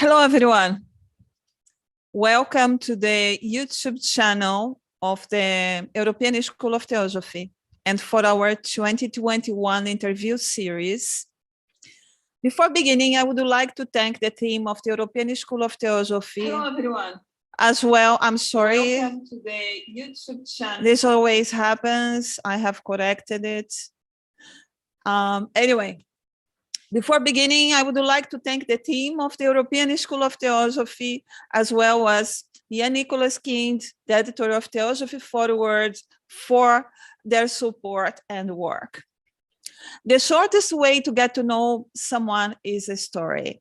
Hello, everyone. Welcome to the YouTube channel of the European School of Theosophy and for our 2021 interview series. Before beginning, I would like to thank the team of the European School of Theosophy. Hello, everyone. As well, I'm sorry. Welcome to the YouTube channel. This always happens. I have corrected it. Anyway. Before beginning, I would like to thank the team of the European School of Theosophy, as well as Jan Nicholas Kind, the editor of Theosophy Forward, for their support and work. The shortest way to get to know someone is a story.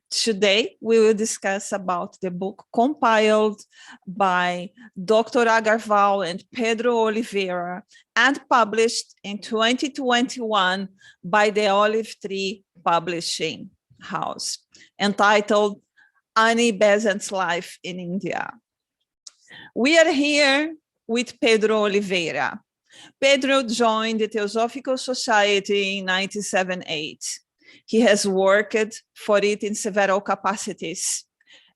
Today, we will discuss about the book compiled by Dr. Agarwal and Pedro Oliveira and published in 2021 by the Olive Tree Publishing House, entitled Annie Besant's Life in India. We are here with Pedro Oliveira. Pedro joined the Theosophical Society in 1978. He has worked for it in several capacities.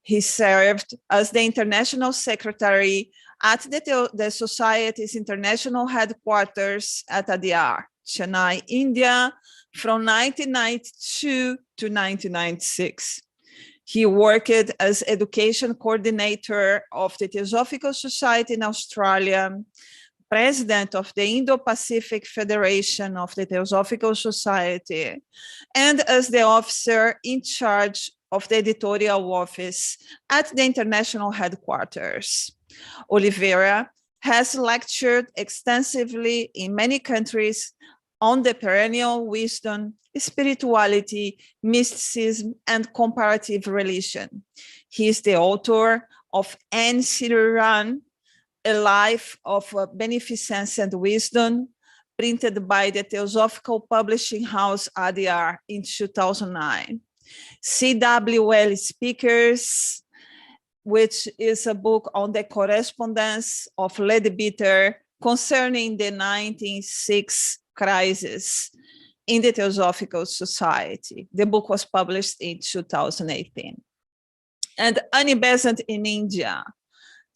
He served as the international secretary at the Society's international headquarters at Adyar, Chennai, India, from 1992 to 1996. He worked as education coordinator of the Theosophical Society in Australia, president of the Indo-Pacific Federation of the Theosophical Society, and as the officer in charge of the editorial office at the international headquarters. Oliveira has lectured extensively in many countries on the perennial wisdom, spirituality, mysticism, and comparative religion. He is the author of N. Siriran, A Life of Beneficence and Wisdom, printed by the Theosophical Publishing House Adyar in 2009. CWL Speakers, which is a book on the correspondence of Leadbeater concerning the 1906 crisis in the Theosophical Society. The book was published in 2018. And Annie Besant in India,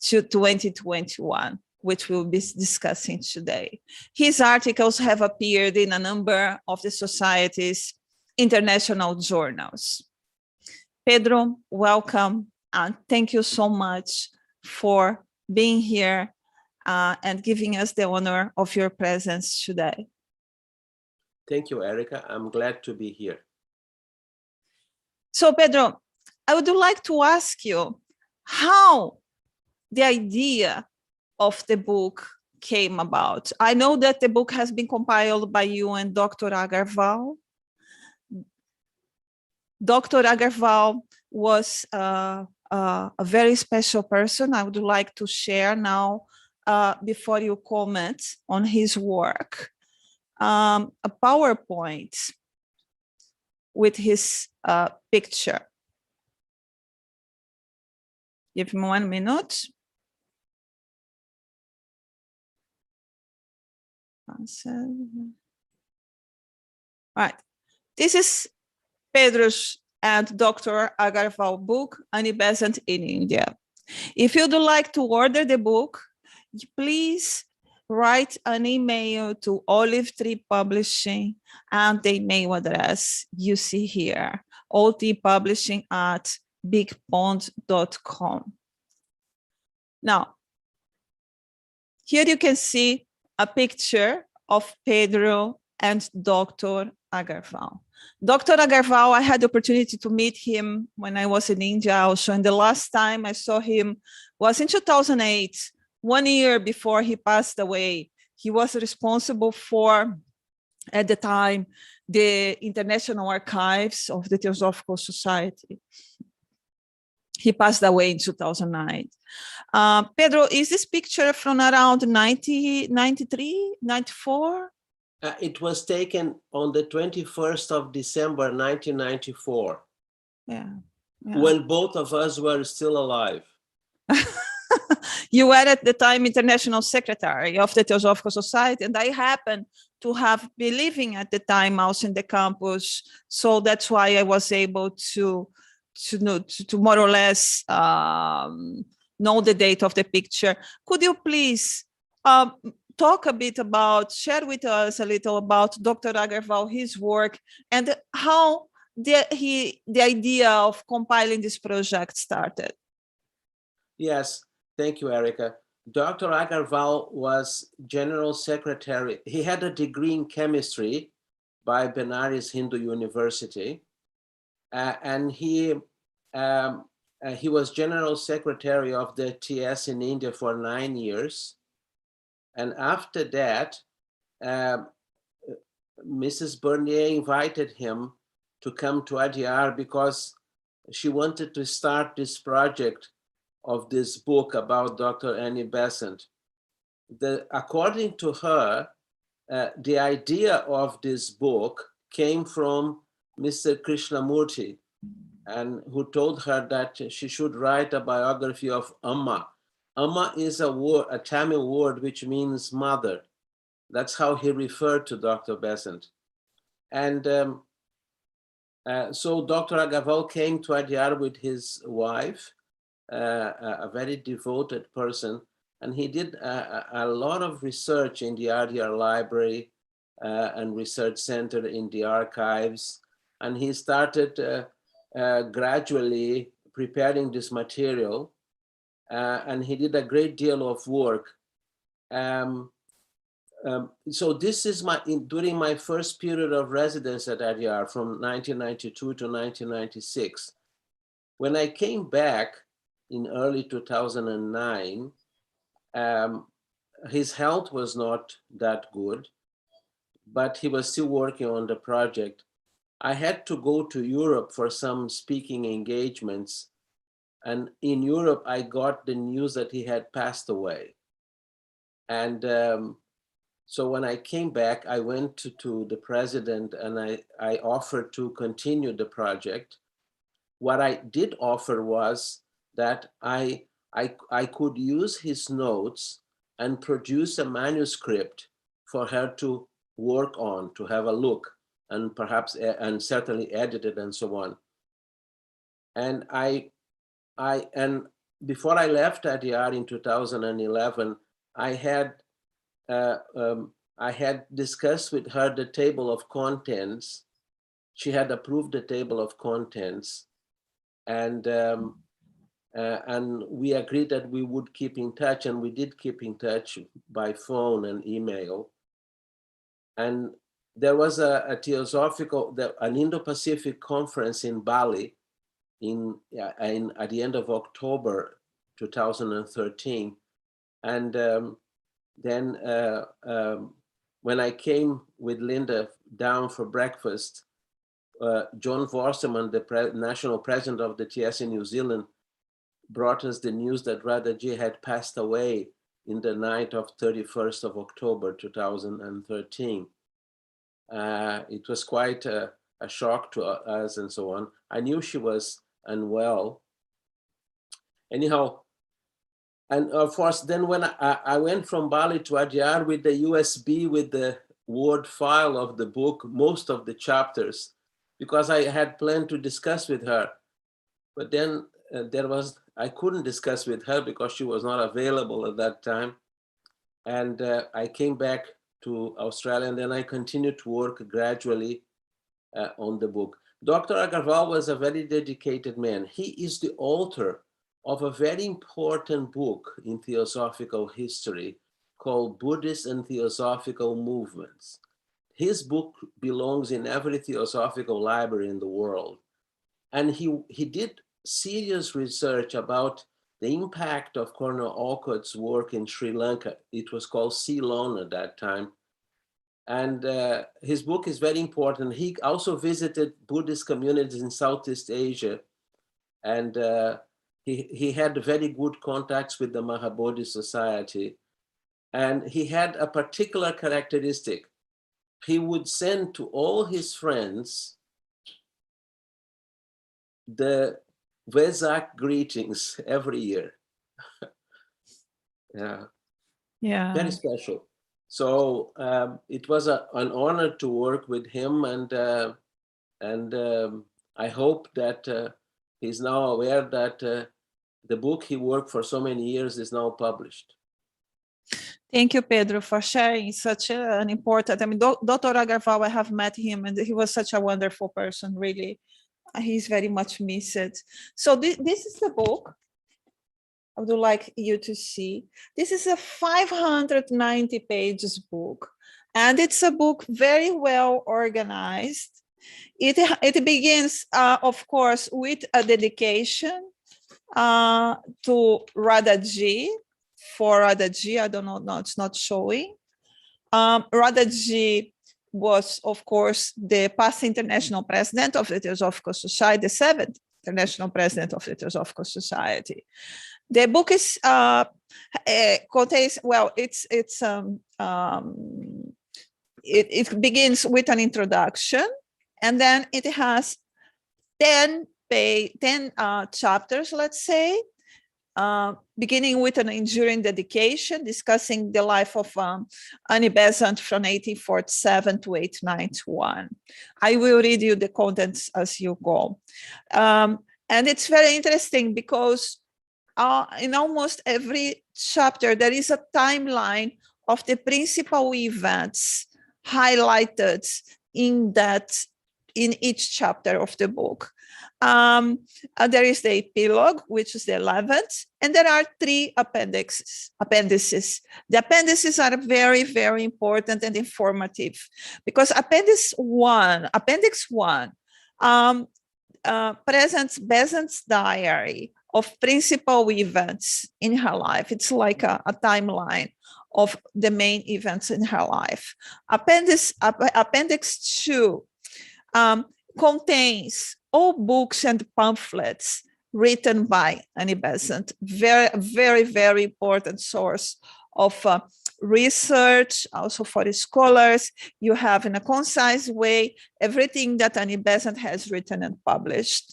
to 2021, which we'll be discussing today. His articles have appeared in a number of the Society's international journals. Pedro, welcome, and thank you so much for being here and giving us the honor of your presence today. Thank you, Erica. I'm glad to be here. So, Pedro, I would like to ask you how the idea of the book came about. I know that the book has been compiled by you and Dr. Agarwal. Dr. Agarwal was a very special person. I would like to share now, before you comment on his work, a PowerPoint with his picture. Give me 1 minute. Right. This is Pedro's and Dr. Agarwal book, Annie Besant in India. If you'd like to order the book, please write an email to Olive Tree Publishing and the email address you see here, otpublishing@bigpond.com. Now, here you can see a picture of Pedro and Dr. Agarwal. Dr. Agarwal, I had the opportunity to meet him when I was in India also, and the last time I saw him was in 2008, 1 year before he passed away. He was responsible for, at the time, the International Archives of the Theosophical Society. He passed away in 2009. Pedro, is this picture from around 93, 94? It was taken on the 21st of December, 1994. Yeah. When both of us were still alive. You were at the time International Secretary of the Theosophical Society, and I happened to have been living at the time also in the campus. So that's why I was able to to more or less know the date of the picture. Could you please talk a bit about, share with us a little about Dr. Agarwal, his work, and how the idea of compiling this project started? Yes, thank you, Erica. Dr. Agarwal was General Secretary. He had a degree in chemistry by Benares Hindu University, and he was General Secretary of the TS in India for 9 years. And after that, Mrs. Bernier invited him to come to Adyar because she wanted to start this project of this book about Dr. Annie Besant. According to her, the idea of this book came from Mr. Krishnamurti, and who told her that she should write a biography of Amma. Amma is a word, a Tamil word, which means mother. That's how he referred to Dr. Besant. And so Dr. Agarwal came to Adyar with his wife, a very devoted person, and he did a lot of research in the Adyar Library and Research Center in the archives, and he started gradually preparing this material, and he did a great deal of work. So this is during my first period of residence at Adyar from 1992 to 1996. When I came back in early 2009, his health was not that good, but he was still working on the project. I had to go to Europe for some speaking engagements. And in Europe, I got the news that he had passed away. And so when I came back, I went to the president and I offered to continue the project. What I did offer was that I could use his notes and produce a manuscript for her to work on, to have a look, and perhaps, and certainly edit it and so on. And and before I left Adyar in 2011, I had discussed with her the table of contents. She had approved the table of contents, and we agreed that we would keep in touch, and we did keep in touch by phone and email. And there was a theosophical, an Indo-Pacific conference in Bali at the end of October 2013. And then when I came with Linda down for breakfast, John Vorsterman, the national president of the TS in New Zealand, brought us the news that Radhaji had passed away in the night of 31st of October 2013. It was quite a shock to us and so on. I knew she was unwell. Anyhow, and of course, then when I went from Bali to Adyar with the USB, with the Word file of the book, most of the chapters, because I had planned to discuss with her. But then I couldn't discuss with her because she was not available at that time. And I came back to Australia, and then I continued to work gradually on the book. Dr. Agarwal was a very dedicated man. He is the author of a very important book in theosophical history called Buddhist and Theosophical Movements. His book belongs in every theosophical library in the world. And he did serious research about the impact of Colonel Olcott's work in Sri Lanka. It was called Ceylon at that time. And his book is very important. He also visited Buddhist communities in Southeast Asia. And he had very good contacts with the Mahabodhi Society. And he had a particular characteristic. He would send to all his friends the Vesak greetings every year. Yeah, very special. So it was an honor to work with him, and I hope that he's now aware that the book he worked for so many years is now published. Thank you, Pedro, for sharing such an important, I mean, Dr. Agarwal, I have met him and he was such a wonderful person, really. He's very much missed. So this is the book I would like you to see. This is a 590 pages book, and it's a book very well organized. It begins, of course, with a dedication to Radhaji, for Radhaji. I don't know, no, it's not showing. Radhaji was, of course, the past international president of the Theosophical Society, the 7th international president of the Theosophical Society. The book is contains, well, it begins with an introduction, and then it has 10 chapters, let's say, beginning with an enduring dedication, discussing the life of Annie Besant from 1847 to 1891. I will read you the contents as you go. And it's very interesting because in almost every chapter, there is a timeline of the principal events highlighted in each chapter of the book. There is the epilogue, which is the 11th, and there are 3 appendices. The appendices are very, very important and informative because Appendix 1 presents Besant's diary of principal events in her life. It's like a timeline of the main events in her life. Appendix 2 contains all books and pamphlets written by Annie Besant. Very, very, very important source of research, also for the scholars. You have, in a concise way, everything that Annie Besant has written and published.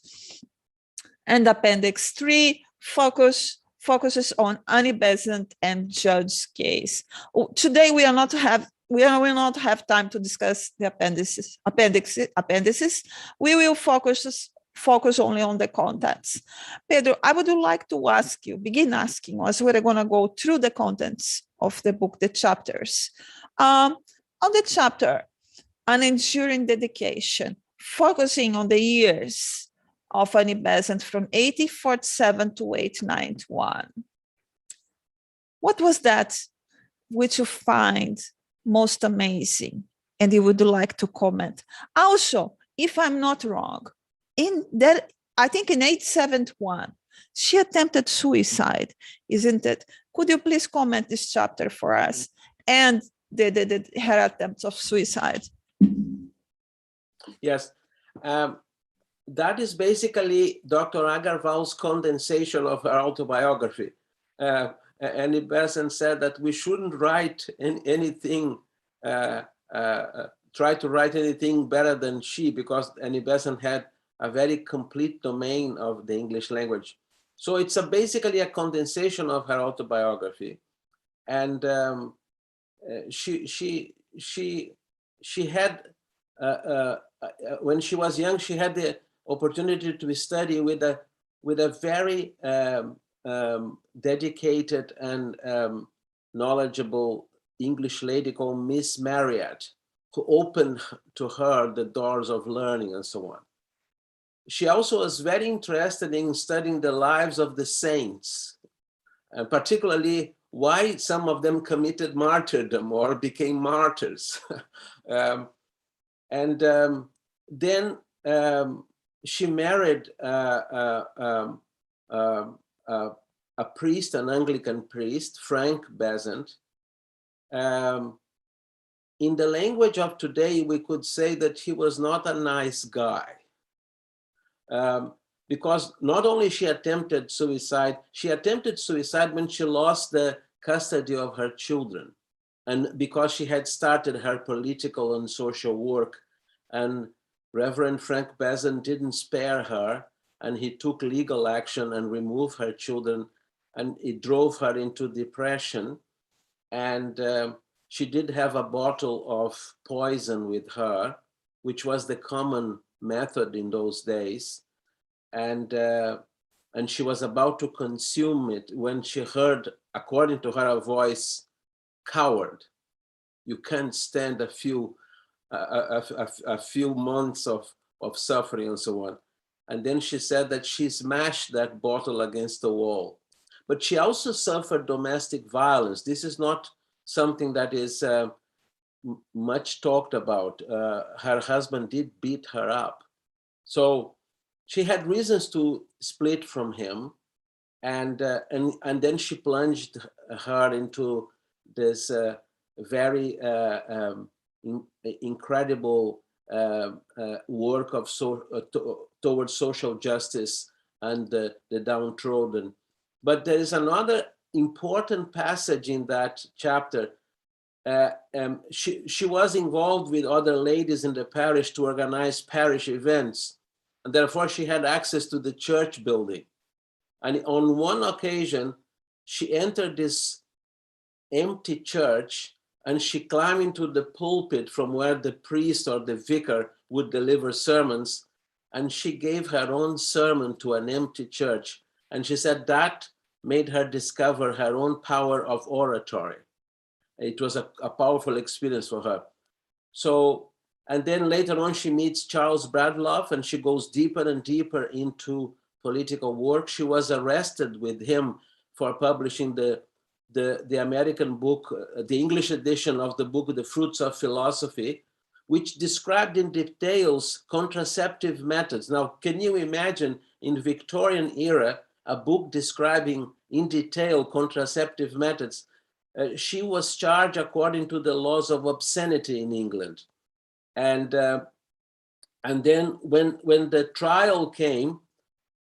And Appendix 3 focuses on Annie Besant and Judge's case. Today we will not have time to discuss the appendices. We will focus only on the contents. Pedro, I would like to begin asking as we're going to go through the contents of the book, the chapters. On the chapter, An Enduring Dedication, focusing on the years of Annie Besant from 1847 to 1891. What was that which you find most amazing and you would like to comment? Also, if I'm not wrong, I think in 1871, she attempted suicide, isn't it? Could you please comment this chapter for us and her attempts of suicide? Yes. That is basically Dr. Agarwal's condensation of her autobiography. Annie Besant said that we shouldn't write anything, try to write anything better than she, because Annie Besant had a very complete domain of the English language. So it's basically a condensation of her autobiography. And she had, when she was young, she had the opportunity to study with a very dedicated and knowledgeable English lady called Miss Marriott, who opened to her the doors of learning and so on. She also was very interested in studying the lives of the saints, and particularly why some of them committed martyrdom or became martyrs. Then she married a priest, an Anglican priest, Frank Besant. In the language of today, we could say that he was not a nice guy. Because not only she attempted suicide when she lost the custody of her children, and because she had started her political and social work, and Reverend Frank Besant didn't spare her, and he took legal action and removed her children, and it drove her into depression. And she did have a bottle of poison with her, which was the common method in those days. and she was about to consume it when she heard, according to her, a voice, "Coward, you can't stand a few months of suffering," and so on. And then she said that she smashed that bottle against the wall. But she also suffered domestic violence. This is not something that is much talked about. Her husband did beat her up. So she had reasons to split from him. And then she plunged her into this very incredible work of towards social justice and the downtrodden. But there is another important passage in that chapter. She was involved with other ladies in the parish to organize parish events, and therefore she had access to the church building. And on one occasion, she entered this empty church and she climbed into the pulpit from where the priest or the vicar would deliver sermons. And she gave her own sermon to an empty church. And she said that made her discover her own power of oratory. It was a powerful experience for her. So, and then later on, she meets Charles Bradlaugh and she goes deeper and deeper into political work. She was arrested with him for publishing the American book, the English edition of the book, The Fruits of Philosophy, which described in details contraceptive methods. Now, can you imagine in Victorian era, a book describing in detail contraceptive methods? She was charged according to the laws of obscenity in England. And then when the trial came,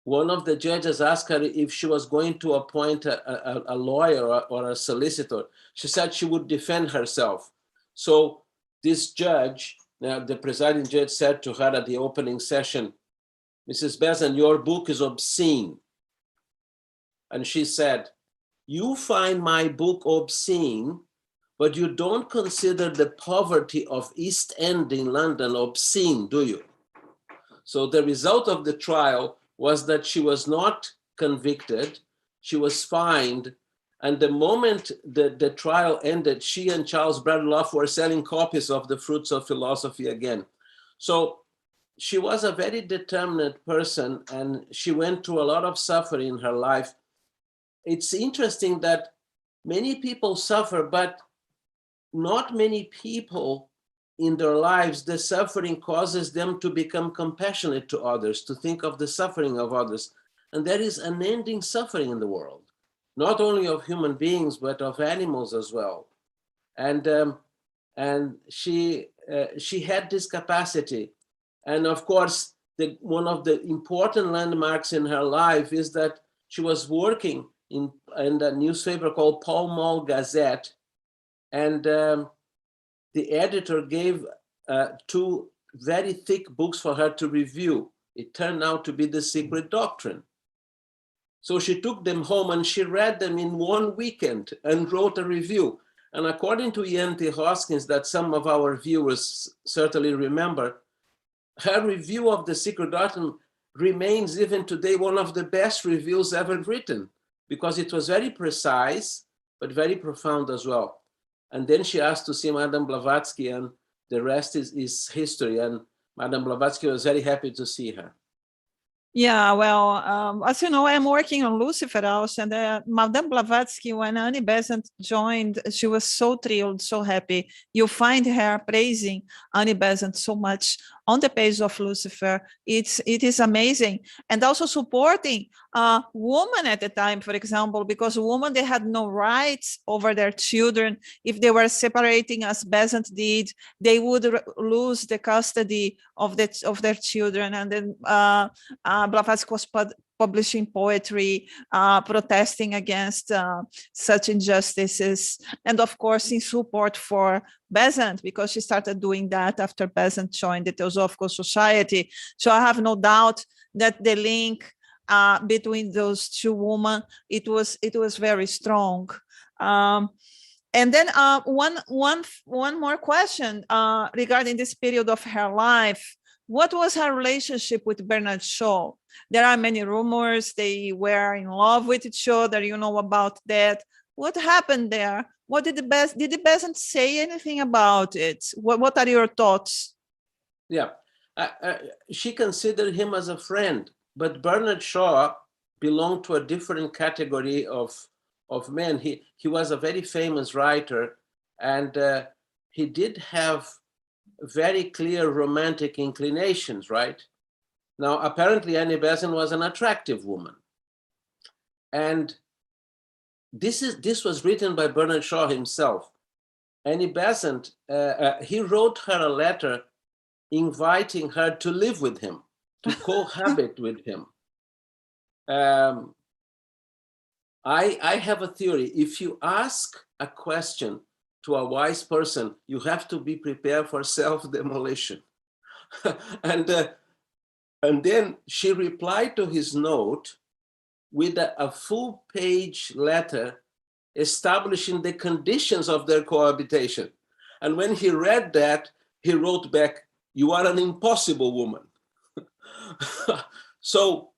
one of the judges asked her if she was going to appoint a lawyer or a solicitor. She said she would defend herself. So this judge, the presiding judge, said to her at the opening session, "Mrs. Besant, your book is obscene." And she said, "You find my book obscene, but you don't consider the poverty of East End in London obscene, do you?" So the result of the trial was that she was not convicted, she was fined, and the moment the trial ended, she and Charles Bradlaugh were selling copies of The Fruits of Philosophy again. So she was a very determined person, and she went through a lot of suffering in her life. It's interesting that many people suffer, but not many people in their lives, the suffering causes them to become compassionate to others, to think of the suffering of others. And there is unending suffering in the world, not only of human beings, but of animals as well. And she had this capacity. And of course, one of the important landmarks in her life is that she was working in a newspaper called Pall Mall Gazette. And the editor gave 2 very thick books for her to review. It turned out to be The Secret Doctrine. So she took them home and she read them in one weekend and wrote a review. And according to Ian T. Hoskins, that some of our viewers certainly remember, her review of The Secret Doctrine remains even today one of the best reviews ever written, because it was very precise, but very profound as well. And then she asked to see Madame Blavatsky, and the rest is history. And Madame Blavatsky was very happy to see her. Yeah, well, as you know, I'm working on Lucifer also, and Madame Blavatsky, when Annie Besant joined, she was so thrilled, so happy. You find her praising Annie Besant so much on the page of Lucifer. It is amazing. And also supporting women at the time, for example, because women, they had no rights over their children. If they were separating, as Besant did, they would lose the custody of their children. And then Blavatsky was publishing poetry, protesting against such injustices, and of course in support for Besant, because she started doing that after Besant joined the Theosophical Society. So I have no doubt that the link between those 2 women, it was very strong. And then one more question regarding this period of her life. What was her relationship with Bernard Shaw? There are many rumors. They were in love with each other. You know about that. What happened there? What did the Besant say anything about it? What are your thoughts? Yeah, she considered him as a friend, but Bernard Shaw belonged to a different category of men. He was a very famous writer, and he did have very clear romantic inclinations, right? Now, apparently Annie Besant was an attractive woman. And this was written by Bernard Shaw himself. Annie Besant, he wrote her a letter inviting her to live with him, to cohabit with him. I have a theory. If you ask a question to a wise person, you have to be prepared for self-demolition. And then she replied to his note with a full-page letter establishing the conditions of their cohabitation. And when he read that, he wrote back, "You are an impossible woman." So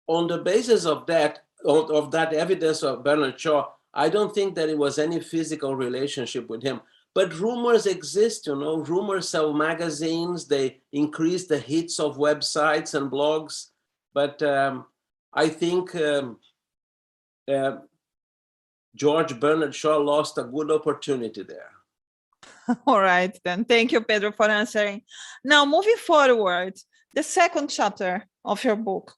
on the basis of that evidence of Bernard Shaw, I don't think that it was any physical relationship with him. But rumors exist, you know, rumors sell magazines, they increase the hits of websites and blogs. But I think George Bernard Shaw lost a good opportunity there. All right, then. Thank you, Pedro, for answering. Now, moving forward, the second chapter of your book,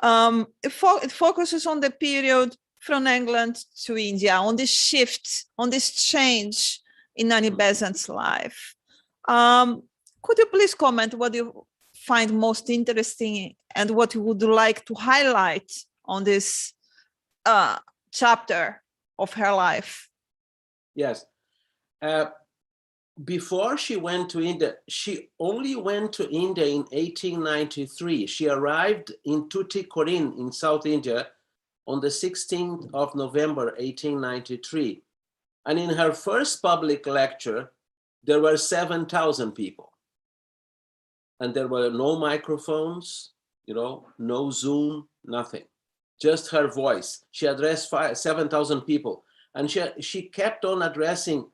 it focuses on the period from England to India, on this shift, on this change in Annie Besant's life. Could you please comment what you find most interesting and what you would like to highlight on this chapter of her life? Yes. Before she went to India, she only went to India in 1893. She arrived in Tuticorin in South India on the 16th of November, 1893. And in her first public lecture, there were 7,000 people. And there were no microphones, you know, no Zoom, nothing. Just her voice. She addressed 7,000 people. And she kept on addressing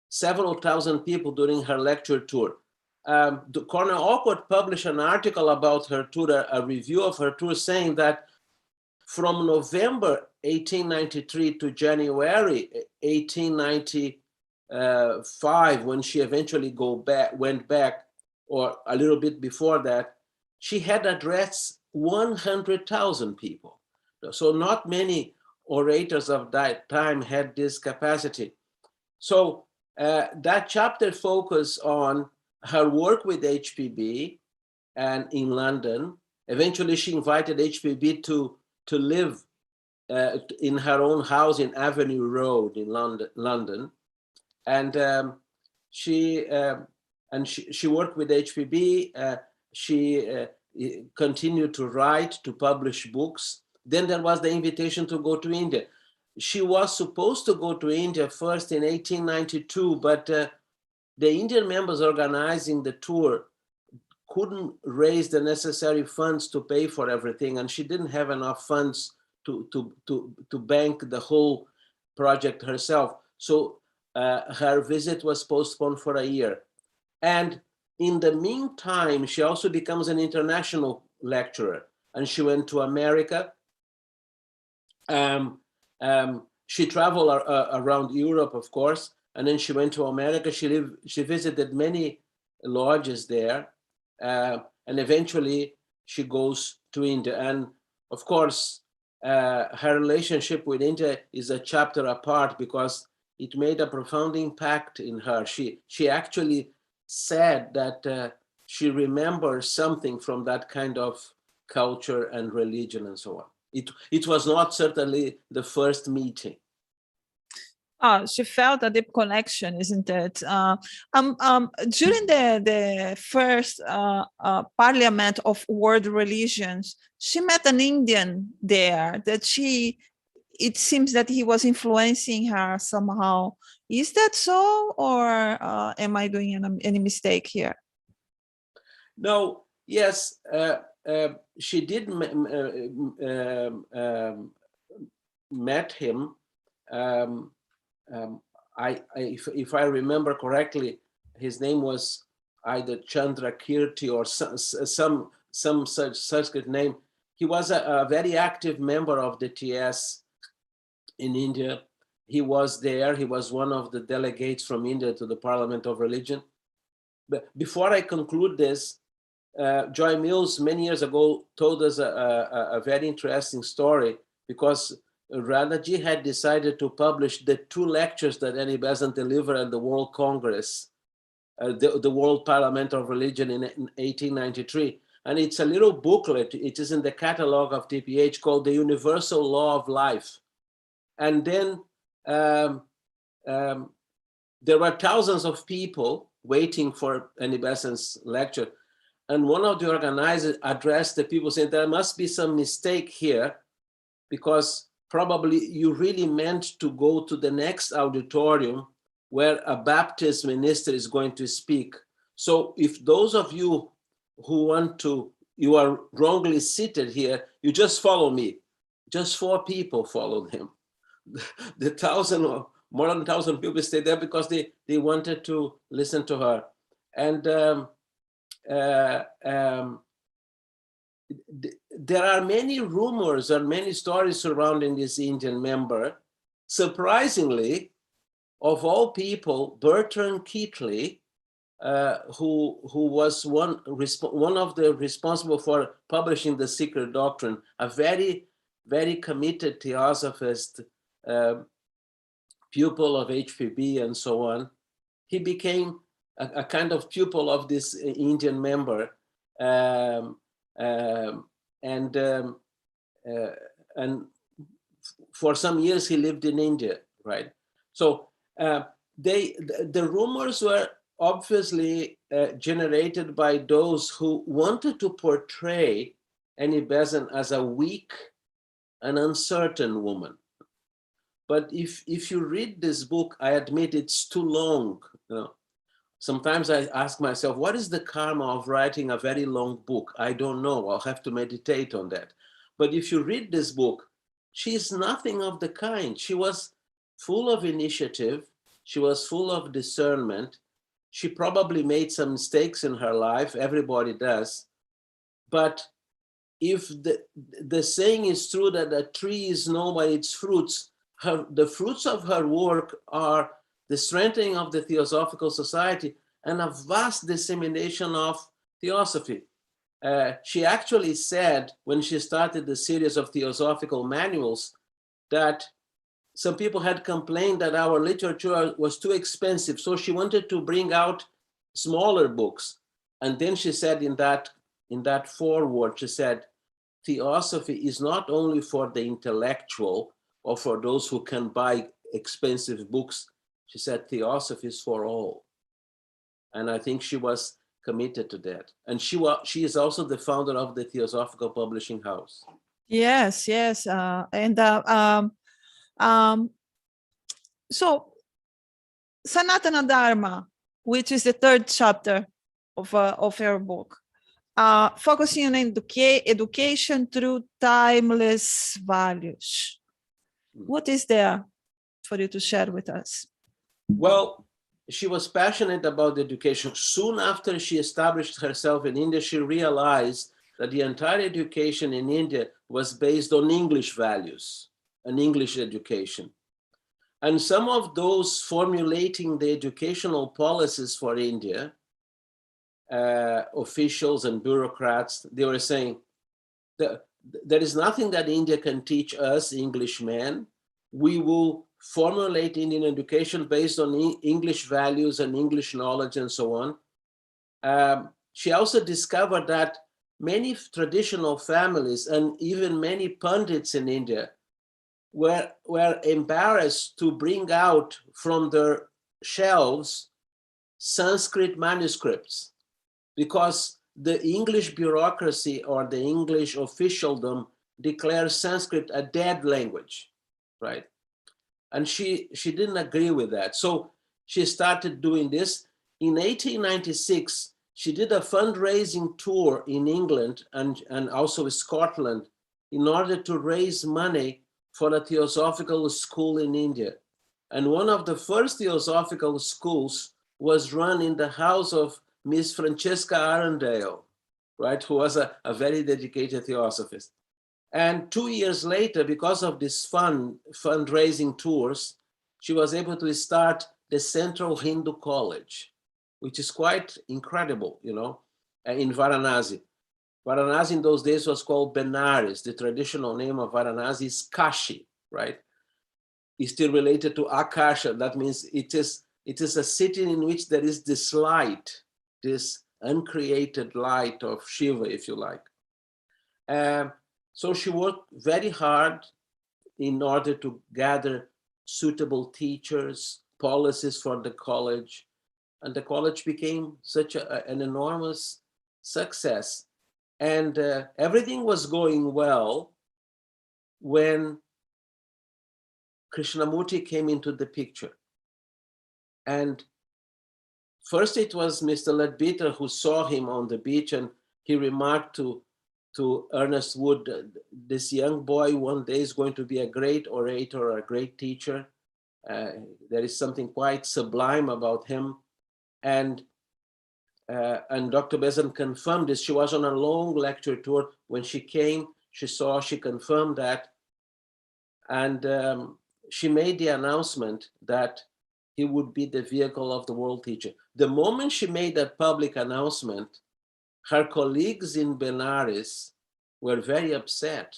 several thousand people during her lecture tour. Cornell Awkward published an article about her tour, a review of her tour, saying that from November 1893 to January 1895, when she eventually went back, or a little bit before that, she had addressed 100,000 people. So not many orators of that time had this capacity. So that chapter focused on her work with HPB and in London. Eventually, she invited HPB to live in her own house in Avenue Road in London. And she worked with HPB. She continued to write, to publish books. Then there was the invitation to go to India. She was supposed to go to India first in 1892, but the Indian members organizing the tour couldn't raise the necessary funds to pay for everything, and she didn't have enough funds to bank the whole project herself. So her visit was postponed for a year. And in the meantime, she also becomes an international lecturer, and she went to America. She traveled around Europe, of course, and then she went to America. She visited many lodges there, and eventually she goes to India. And of course, her relationship with India is a chapter apart because it made a profound impact in her. She actually said that she remembers something from that kind of culture and religion and so on. It was not certainly the first meeting. She felt a deep connection, isn't it? During the first Parliament of World Religions, she met an Indian there that it seems that he was influencing her somehow. Is that so, or am I doing any mistake here? No, yes. she did met him. If I remember correctly, his name was either Chandra Kirti or some such Sanskrit name. He was a very active member of the TS in India. He was there. He was one of the delegates from India to the Parliament of Religion. But before I conclude this, Joy Mills many years ago told us a very interesting story, because Radhaji had decided to publish the 2 lectures that Annie Besant delivered at the World Congress, the World Parliament of Religion in 1893. And it's a little booklet. It is in the catalog of TPH called The Universal Law of Life. And then there were thousands of people waiting for Annie Besant's lecture. And one of the organizers addressed the people saying, there must be some mistake here, because probably you really meant to go to the next auditorium where a Baptist minister is going to speak. So if those of you who want to, you are wrongly seated here, you just follow me. Just 4 people followed him. The 1,000 or more than 1,000 people stayed there because they wanted to listen to her. And there are many rumors and many stories surrounding this Indian member. Surprisingly, of all people, Bertrand Keatley, who was one of the responsible for publishing The Secret Doctrine, a very, very committed theosophist, pupil of HPB and so on. He became a kind of pupil of this Indian member, and for some years he lived in India, right? So the rumors were obviously generated by those who wanted to portray Annie Besant as a weak and uncertain woman. But if you read this book, I admit it's too long. You know? Sometimes I ask myself, what is the karma of writing a very long book? I don't know. I'll have to meditate on that. But if you read this book, she's nothing of the kind. She was full of initiative. She was full of discernment. She probably made some mistakes in her life. Everybody does. But if the saying is true that a tree is known by its fruits, the fruits of her work are the strengthening of the Theosophical Society and a vast dissemination of theosophy. She actually said, when she started the series of theosophical manuals, that some people had complained that our literature was too expensive, so she wanted to bring out smaller books. And then she said in that foreword, she said, theosophy is not only for the intellectual or for those who can buy expensive books. She said, theosophy is for all. And I think she was committed to that. And she is also the founder of the Theosophical Publishing House. Yes, yes. So Sanatana Dharma, which is the 3rd chapter of her book, focusing on education through timeless values. What is there for you to share with us? Well, she was passionate about education. Soon after she established herself in India, she realized that the entire education in India was based on English values and English education. And some of those formulating the educational policies for India, officials and bureaucrats, they were saying that there is nothing that India can teach us, Englishmen. We will formulate Indian education based on English values and English knowledge and so on. She also discovered that many traditional families and even many pundits in India were embarrassed to bring out from their shelves Sanskrit manuscripts, because the English bureaucracy or the English officialdom declares Sanskrit a dead language, right? And she didn't agree with that. So she started doing this. In 1896, she did a fundraising tour in England and also Scotland in order to raise money for a theosophical school in India. And one of the first theosophical schools was run in the house of Miss Francesca Arundel, right, who was a very dedicated theosophist. And 2 years later, because of this fundraising tours, she was able to start the Central Hindu College, which is quite incredible, you know, in Varanasi. Varanasi in those days was called Benares. The traditional name of Varanasi is Kashi, right? It's still related to Akasha. That means it is a city in which there is this light, this uncreated light of Shiva, if you like. So she worked very hard in order to gather suitable teachers, policies for the college, and the college became such an enormous success. And everything was going well when Krishnamurti came into the picture. And first it was Mr. Ledbetter who saw him on the beach, and he remarked to Ernest Wood, this young boy one day is going to be a great orator or a great teacher. There is something quite sublime about him. And Dr. Besant confirmed this. She was on a long lecture tour. When she came, she confirmed that. And she made the announcement that he would be the vehicle of the world teacher. The moment she made that public announcement, her colleagues in Benares were very upset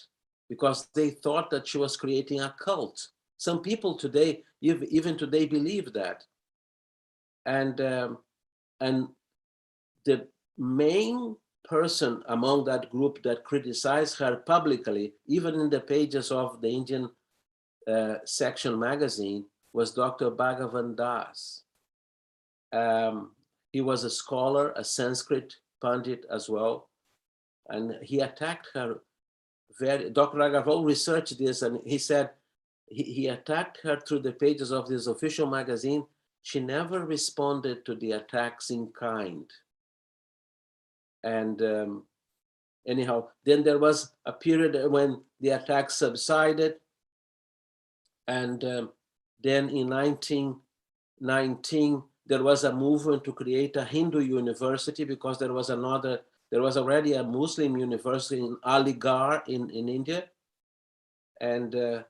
because they thought that she was creating a cult. Some people today, even today, believe that. And the main person among that group that criticized her publicly, even in the pages of the Indian section magazine, was Dr. Bhagavan Das. He was a scholar, a Sanskrit Pandit as well, and he attacked her Dr. Agarwal researched this, and he said he attacked her through the pages of this official magazine. She never responded to the attacks in kind. And anyhow, then there was a period when the attacks subsided, and then in 1919, there was a movement to create a Hindu university because there was already a Muslim university in Aligarh in India. And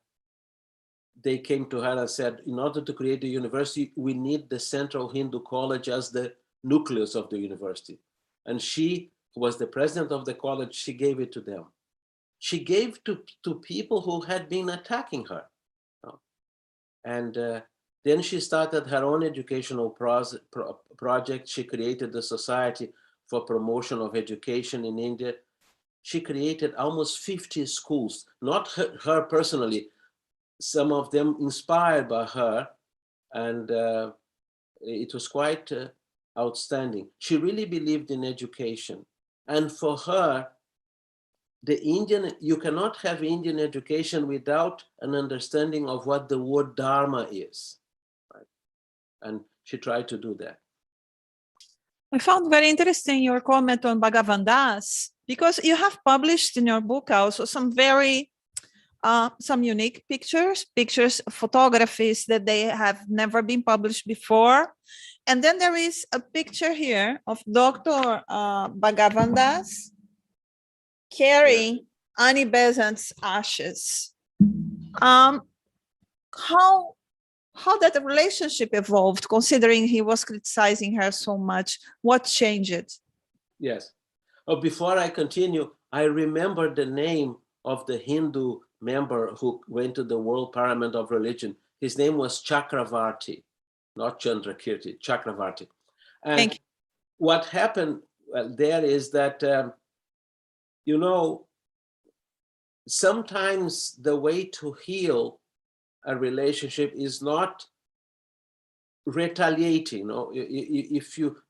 they came to her and said, in order to create the university, we need the Central Hindu College as the nucleus of the university. And she, who was the president of the college, she gave it to them. She gave to people who had been attacking her. And then she started her own educational project. She created the Society for Promotion of Education in India. She created almost 50 schools, not her personally, some of them inspired by her. And it was quite outstanding. She really believed in education. And for her, you cannot have Indian education without an understanding of what the word Dharma is. Right? And she tried to do that. I found very interesting your comment on Bhagavan Das, because you have published in your book also some very some unique pictures, photographies that they have never been published before. And then there is a picture here of Dr. Bhagavan Das carrying Annie Besant's ashes. How that relationship evolved, considering he was criticizing her so much? What changed? Yes. Oh, before I continue, I remember the name of the Hindu member who went to the World Parliament of Religion. His name was Chakravarti, not Chandrakirti, Chakravarti. And Thank you. What happened there is that, you know, sometimes the way to heal a relationship is not retaliating. You know,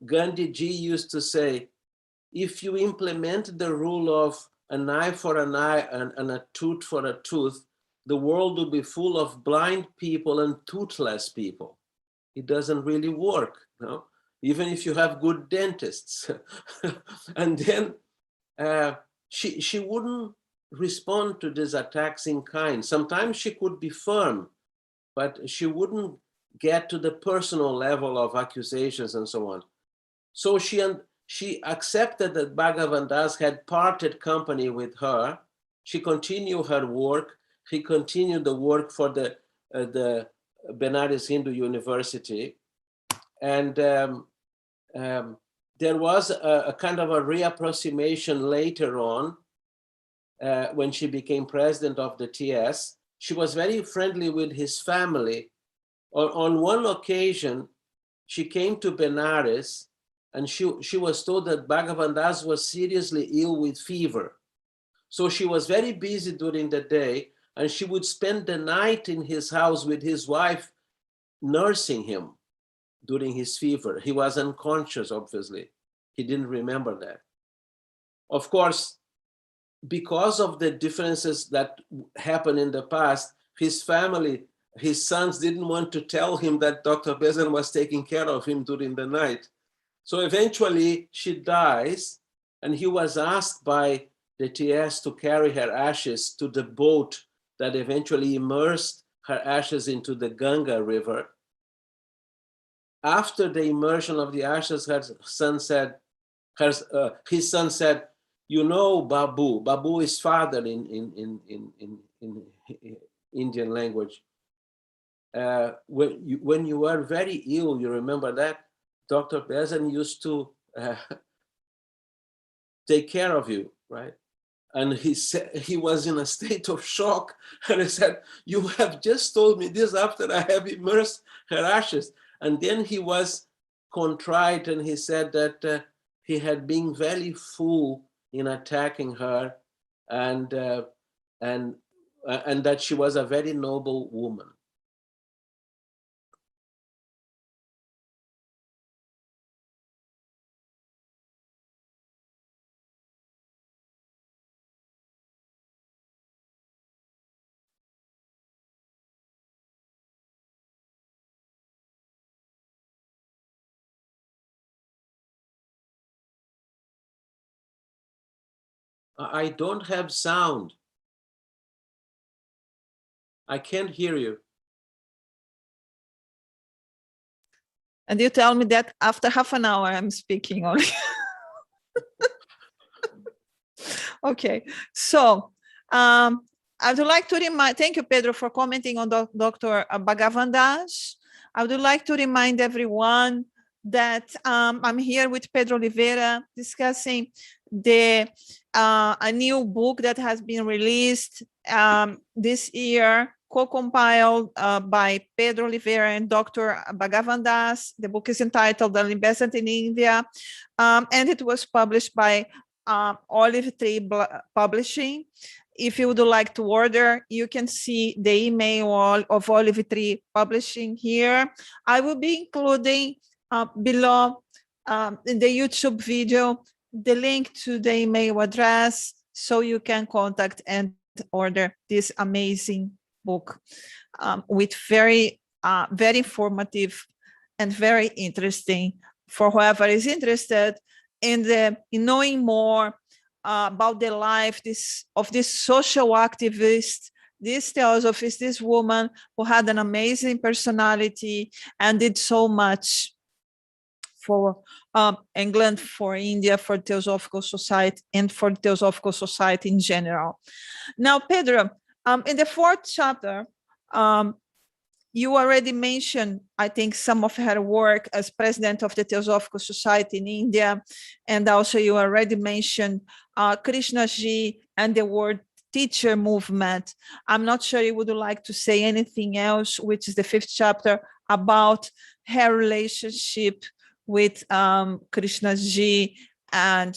Gandhi ji used to say, if you implement the rule of an eye for an eye and a tooth for a tooth, the world will be full of blind people and toothless people. It doesn't really work. You know? even if you have good dentists. And then she wouldn't respond to these attacks in kind. Sometimes she could be firm, but she wouldn't get to the personal level of accusations and so on. So she accepted that Bhagavan Das had parted company with her. She continued her work. He continued the work for the Benares Hindu University. And there was a kind of a reapproximation later on when she became president of the TS. She was very friendly with his family. On one occasion, she came to Benares and she was told that Bhagavan Das was seriously ill with fever. So she was very busy during the day, and she would spend the night in his house with his wife, nursing him during his fever. He was unconscious, obviously. He didn't remember that. Of course, because of the differences that happened in the past, his family, his sons didn't want to tell him that Dr. Besant was taking care of him during the night. So eventually she dies, and he was asked by the TS to carry her ashes to the boat that eventually immersed her ashes into the Ganga River. After the immersion of the ashes, his son said, "You know, Babu. Babu is father in Indian language. When you were very ill, you remember that Dr. Besant used to take care of you, right?" And he said he was in a state of shock, and he said, "You have just told me this after I have immersed her ashes." And then he was contrite, and he said that he had been very fool in attacking her, and that she was a very noble woman. I don't have sound. I can't hear you. And you tell me that after half an hour I'm speaking only. Okay, so I would like to remind, thank you, Pedro, for commenting on Dr. Bhagavan Das. I would like to remind everyone that I'm here with Pedro Oliveira discussing a new book that has been released this year, co-compiled by Pedro Oliveira and Dr. Bhagavan Das. The book is entitled Besant in India, and it was published by Oliveira Publishing. If you would like to order, you can see the email of Oliveira Publishing here. I will be including below in the YouTube video the link to the email address, so you can contact and order this amazing book with very informative and very interesting for whoever is interested in knowing more about the life of this social activist, this theosophist, this woman who had an amazing personality and did so much for England, for India, for Theosophical Society, and for Theosophical Society in general. Now, Pedro, in the 4th chapter, you already mentioned, I think, some of her work as president of the Theosophical Society in India, and also you already mentioned Krishnaji and the word teacher movement. I'm not sure you would like to say anything else, which is the 5th chapter, about her relationship with Krishnaji and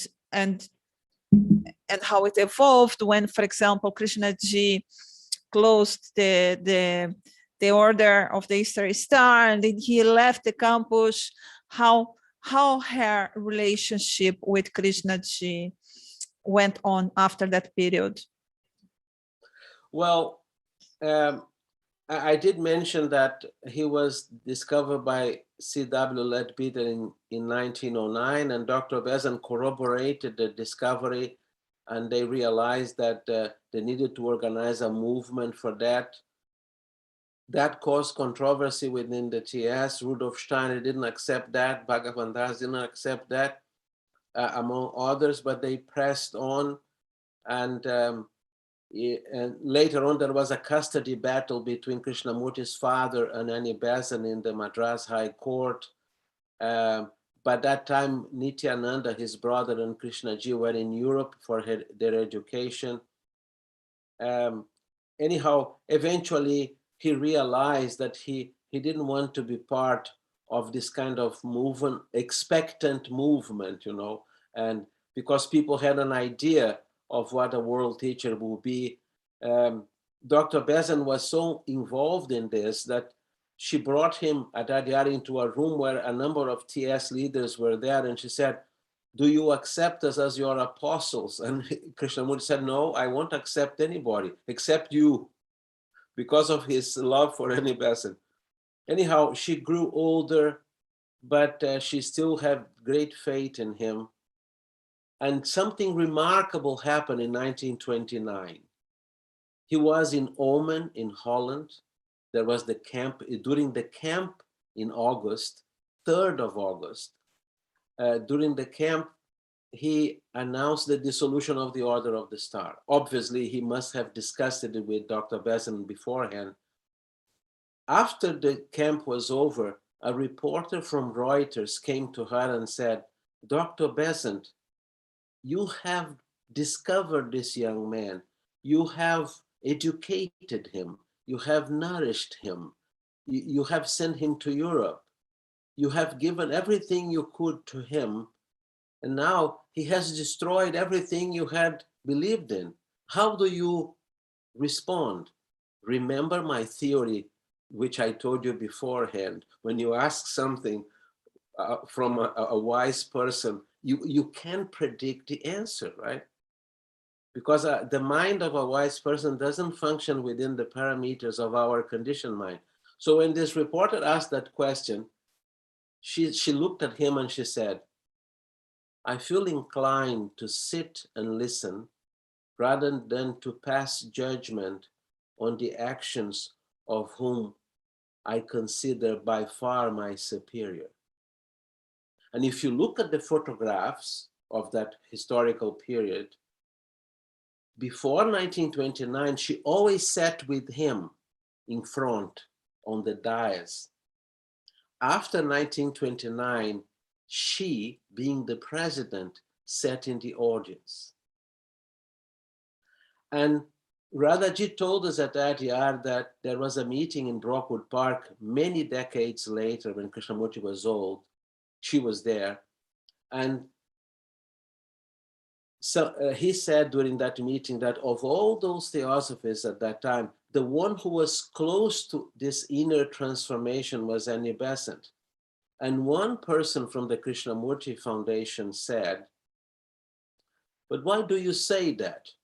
how it evolved when, for example, Krishnaji closed the order of the Easter Star, and then he left the campus. How her relationship with Krishnaji went on after that period? Well, I did mention that he was discovered by C.W. Leadbeater in 1909, and Dr. Besant corroborated the discovery, and they realized that they needed to organize a movement for that. That caused controversy within the TS. Rudolf Steiner didn't accept that. Bhagavan didn't accept that, among others, but they pressed on. And later on, there was a custody battle between Krishnamurti's father and Annie Besant in the Madras High Court. By that time, Nityananda, his brother, and Krishnaji were in Europe for their education. Anyhow, eventually, he realized that he didn't want to be part of this kind of movement, expectant movement, you know, and because people had an idea of what a world teacher would be. Dr. Besant was so involved in this that she brought him at Adyar into a room where a number of TS leaders were there, and she said, "Do you accept us as your apostles?" And Krishnamurti said, "No, I won't accept anybody except you," because of his love for Annie Besant. Anyhow, she grew older, but she still had great faith in him. And something remarkable happened in 1929. He was in Omen in Holland. There was the camp, during the camp in August, 3rd of August, during the camp, he announced the dissolution of the Order of the Star. Obviously, he must have discussed it with Dr. Besant beforehand. After the camp was over, a reporter from Reuters came to her and said, "Dr. Besant, you have discovered this young man. You have educated him. You have nourished him. You have sent him to Europe. You have given everything you could to him. And now he has destroyed everything you had believed in. How do you respond? Remember my theory, which I told you beforehand. When you ask something from a wise person, you can predict the answer, right? Because the mind of a wise person doesn't function within the parameters of our conditioned mind. So when this reporter asked that question, she looked at him and she said, "I feel inclined to sit and listen rather than to pass judgment on the actions of whom I consider by far my superior." And if you look at the photographs of that historical period, before 1929, she always sat with him in front on the dais. After 1929, she, being the president, sat in the audience. And Radhaji told us at Adyar that there was a meeting in Brockwood Park many decades later when Krishnamurti was old. She was there. And so he said during that meeting that of all those theosophists at that time, the one who was close to this inner transformation was Annie Besant. And one person from the Krishnamurti Foundation said, "But why do you say that?"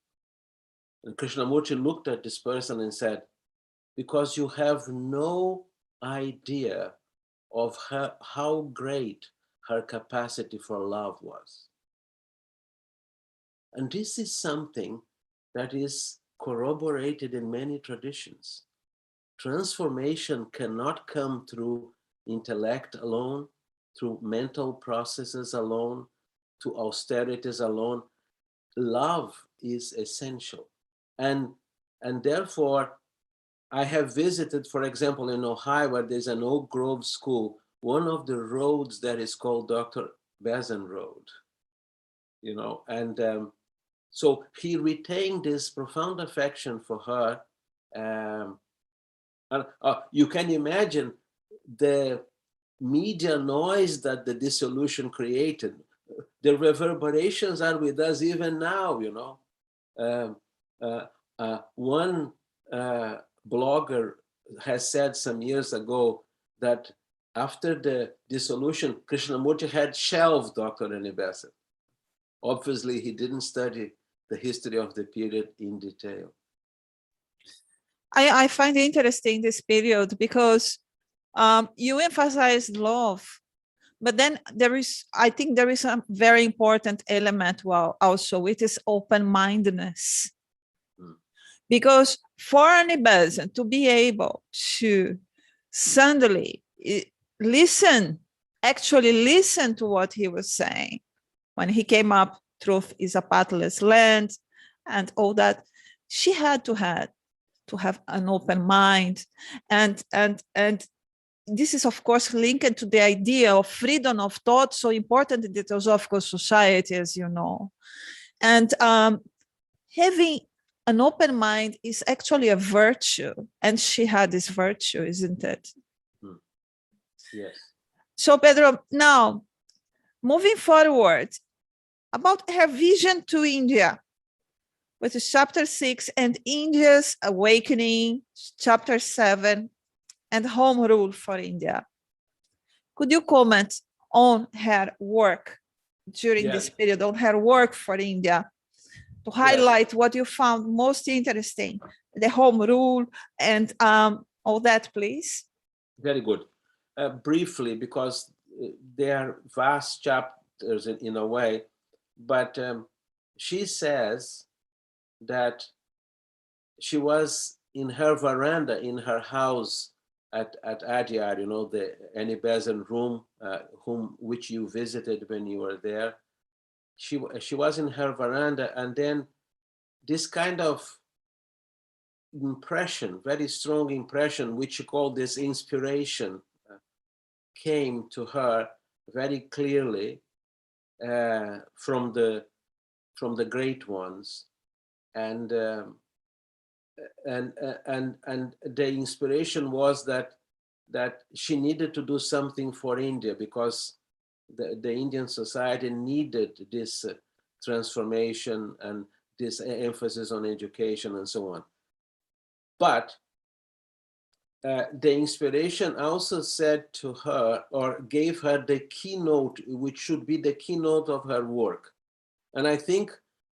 And Krishnamurti looked at this person and said, "Because you have no idea of how great her capacity for love was." And this is something that is corroborated in many traditions. Transformation cannot come through intellect alone, through mental processes alone, through austerities alone. Love is essential. And therefore, I have visited, for example, in Ohio, where there's an Oak Grove school, one of the roads that is called Dr. Besant Road, you know, and so he retained this profound affection for her. You can imagine the media noise that the dissolution created. The reverberations are with us even now, you know. One blogger has said some years ago that after the dissolution, Krishnamurti had shelved Dr. Annie Besant. Obviously, he didn't study the history of the period in detail. I find it interesting this period because you emphasize love, but then I think there is a very important element also, it is open-mindedness. Because for an Besant to be able to suddenly actually listen to what he was saying, when he came up, truth is a pathless land, and all that, she had to have an open mind, and this is of course linked to the idea of freedom of thought, so important in the Theosophical Society, as you know. And having an open mind is actually a virtue, and she had this virtue, isn't it? Yes. So Pedro, now moving forward, about her vision to India, which is chapter 6, and India's awakening, chapter 7, and home rule for India. Could you comment on her work during this period, on her work for India, to highlight what you found most interesting, the home rule and all that, please? Very good. Briefly, because they are vast chapters in a way, but she says that she was in her veranda in her house at Adyar, you know, the Annie Besant room, which you visited when you were there. She was in her veranda, and then this kind of impression, very strong impression, which she called this inspiration, came to her very clearly from the great ones, and the inspiration was that she needed to do something for India, because the Indian society needed this transformation and this emphasis on education and so on. But the inspiration also said to her, or gave her the keynote, which should be the keynote of her work. And I think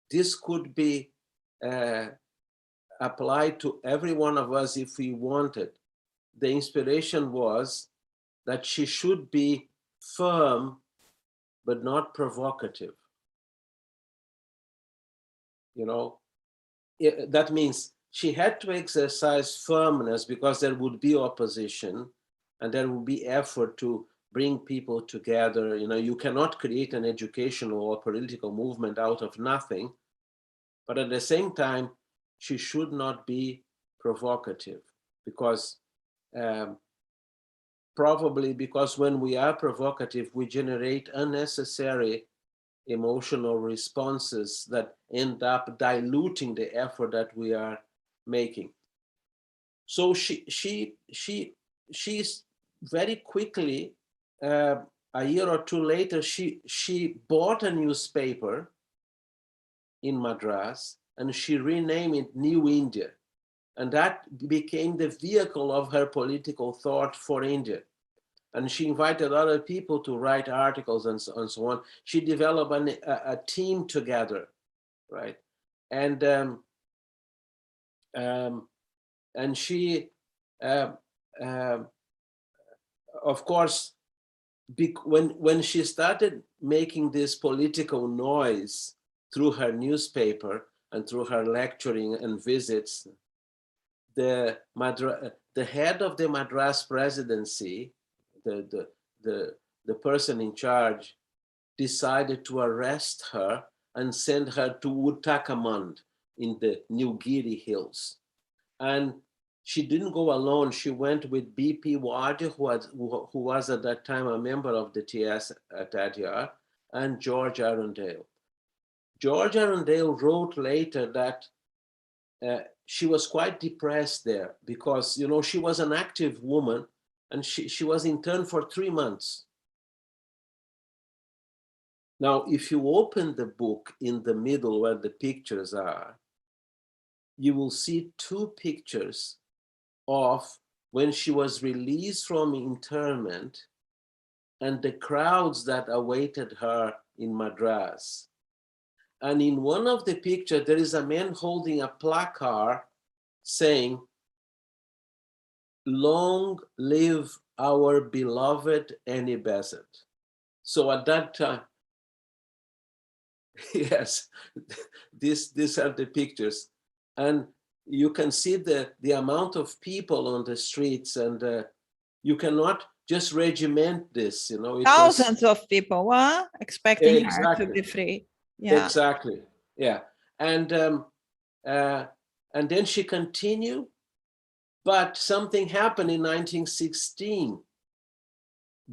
this could be applied to every one of us if we wanted. The inspiration was that she should be firm, but not provocative. You know, that means she had to exercise firmness, because there would be opposition and there would be effort to bring people together. You know, you cannot create an educational or political movement out of nothing, but at the same time, she should not be provocative, because probably because when we are provocative, we generate unnecessary emotional responses that end up diluting the effort that we are making. So she's very quickly, a year or two later, she bought a newspaper in Madras, and she renamed it New India. And that became the vehicle of her political thought for India. And she invited other people to write articles and so on. She developed a team together, right? And she, of course, when she started making this political noise through her newspaper and through her lecturing and visits, the head of the Madras presidency, the person in charge, decided to arrest her and send her to Uttakamand in the Nilgiri Hills. And she didn't go alone. She went with B.P. Wadi, who was at that time a member of the TS at Adyar, and George Arundale. George Arundale wrote later that she was quite depressed there, because, you know, she was an active woman, and she was interned for 3 months. Now, if you open the book in the middle where the pictures are, you will see 2 pictures of when she was released from internment and the crowds that awaited her in Madras. And in one of the pictures, there is a man holding a placard saying, long live our beloved Annie Besant. So at that time, yes, these are the pictures. And you can see the amount of people on the streets, and you cannot just regiment this, you know. It was Thousands of people were expecting her to exactly, be free. Yeah. exactly, yeah. And then she continued, but something happened in 1916.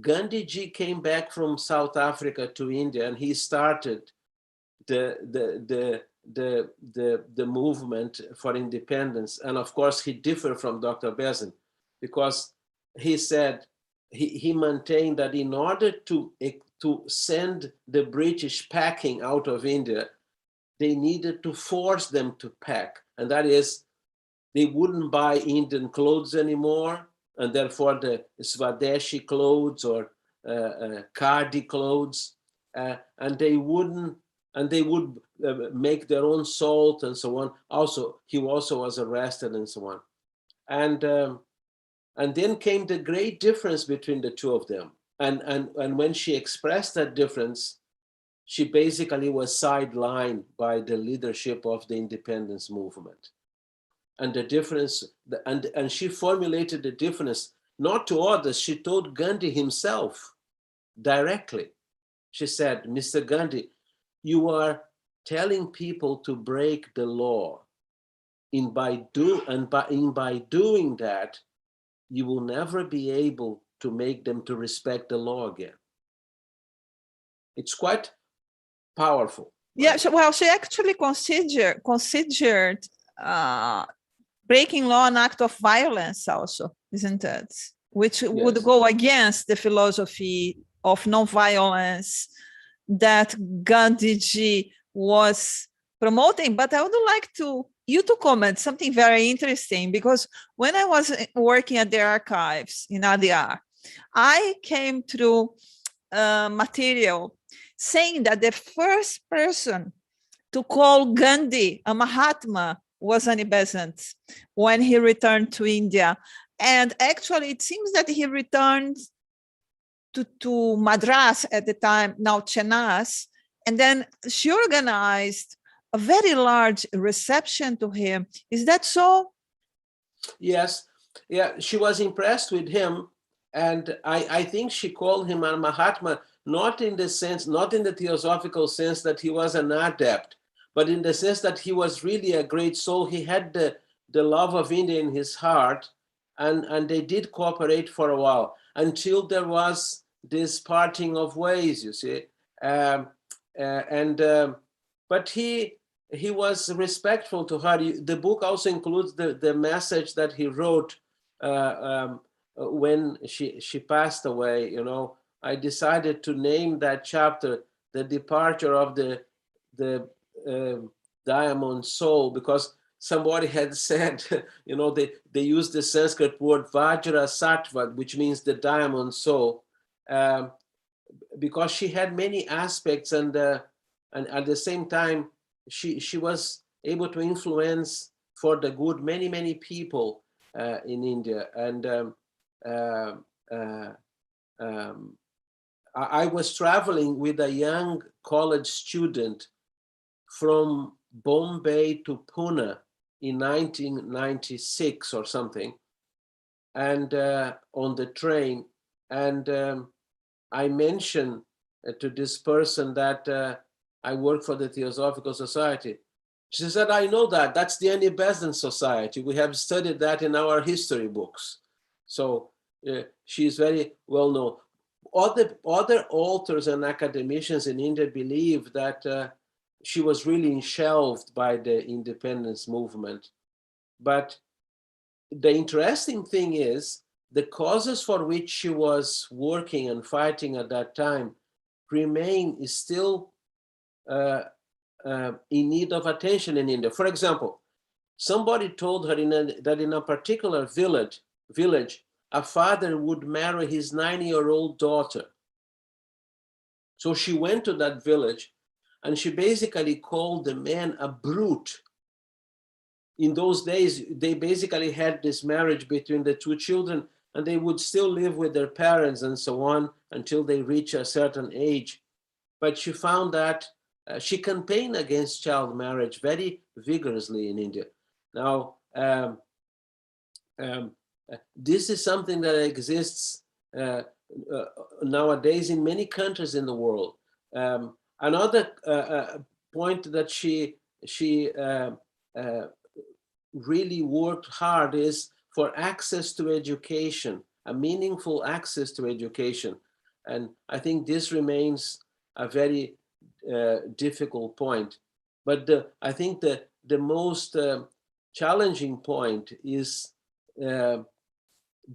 Gandhi ji came back from South Africa to India, and he started the movement for independence. And of course, he differed from Dr. Besant, because he said, he maintained that in order to send the British packing out of India, they needed to force them to pack. And that is, they wouldn't buy Indian clothes anymore, and therefore the Swadeshi clothes or Khadi clothes, and they would make their own salt and so on. Also, he also was arrested and so on. And then came the great difference between the two of them. And when she expressed that difference, she basically was sidelined by the leadership of the independence movement. And the difference, and she formulated the difference not to others. She told Gandhi himself directly. She said, Mr. Gandhi, you are telling people to break the law. By doing that, you will never be able to make them to respect the law again. It's quite powerful. Yeah, well, she actually considered breaking law an act of violence also, isn't it? Which would go against the philosophy of non-violence that Gandhiji was promoting. But I would like you to comment something very interesting, because when I was working at the archives in ADR, I came through material saying that the first person to call Gandhi a Mahatma was Annie Besant when he returned to India. And actually, it seems that he returned to Madras at the time, now Chennai, and then she organized a very large reception to him. Is that so? Yes. Yeah, she was impressed with him. And I think she called him a Mahatma, not in the theosophical sense that he was an adept, but in the sense that he was really a great soul. He had the love of India in his heart, and they did cooperate for a while until there was this parting of ways, you see. But he was respectful to her. The book also includes the message that he wrote when she passed away. You know, I decided to name that chapter "The Departure of the Diamond Soul," because somebody had said, you know, they used the Sanskrit word Vajra Sattva, which means the diamond soul, because she had many aspects, and at the same time, she was able to influence for the good many people in India. And I was traveling with a young college student from Bombay to Pune in 1996 or something, and on the train, and I mentioned to this person that I work for the Theosophical Society. She said, I know that. That's the Annie Besant Society. We have studied that in our history books. So she's very well known. Other authors and academicians in India believe that she was really shelved by the independence movement. But the interesting thing is, the causes for which she was working and fighting at that time remain still in need of attention in India. For example, somebody told her that in a particular village, a father would marry his 9-year-old daughter. So she went to that village, and she basically called the man a brute. in those days, they basically had this marriage between the two children, and they would still live with their parents and so on until they reach a certain age. But she found that she campaigned against child marriage very vigorously in India. Now, this is something that exists nowadays in many countries in the world. Another point that she really worked hard is for access to education, a meaningful access to education. And I think this remains a very difficult point. But I think that the most challenging point is the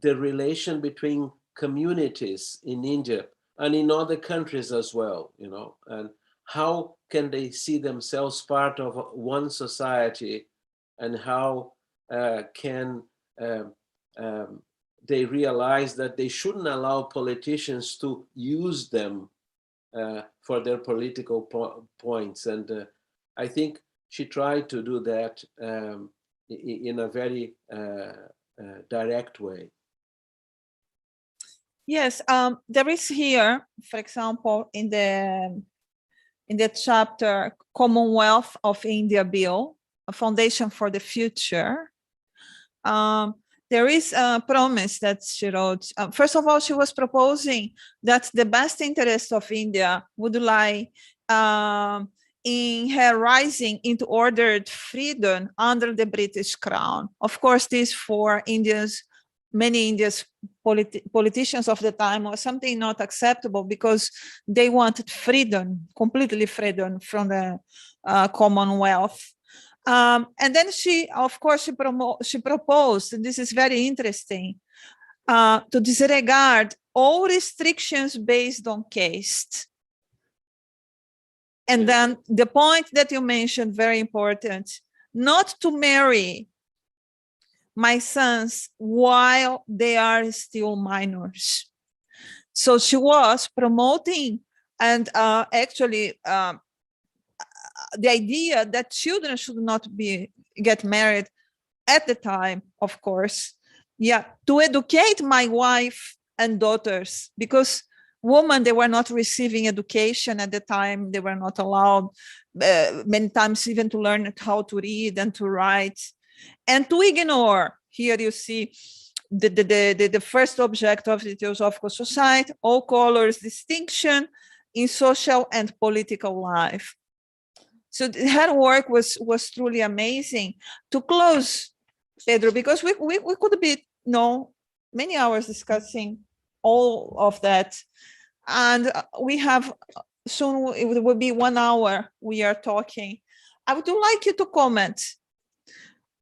relation between communities in India and in other countries as well, you know, and how can they see themselves part of one society, and how can they realize that they shouldn't allow politicians to use them for their political points. And I think she tried to do that in a very direct way. Yes, there is here, for example, in the chapter Commonwealth of India Bill, a foundation for the future. There is a promise that she wrote. First of all, she was proposing that the best interest of India would lie in her rising into ordered freedom under the British crown. Of course, this for many India's politicians of the time was something not acceptable, because they wanted freedom, completely freedom from the Commonwealth. And then she proposed, and this is very interesting, to disregard all restrictions based on caste. And then the point that you mentioned, very important, not to marry my sons while they are still minors. So she was promoting and actually the idea that children should not get married at the time, of course. Yeah, to educate my wife and daughters, because women, they were not receiving education at the time. They were not allowed many times even to learn how to read and to write. And to ignore, here you see the first object of the Theosophical Society, all colors distinction in social and political life. So her work was truly amazing. To close, Pedro, because we could be many hours discussing all of that, and we have soon, it will be 1 hour we are talking. I would like you to comment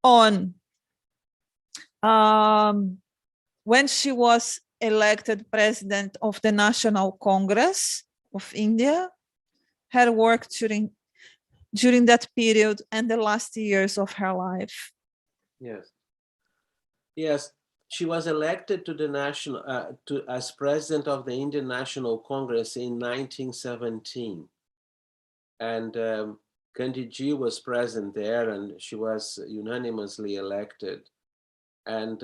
on when she was elected president of the National Congress of India, her work during that period and the last years of her life. Yes, she was elected to the national as president of the Indian National Congress in 1917, and Gandhi ji was present there, and she was unanimously elected. And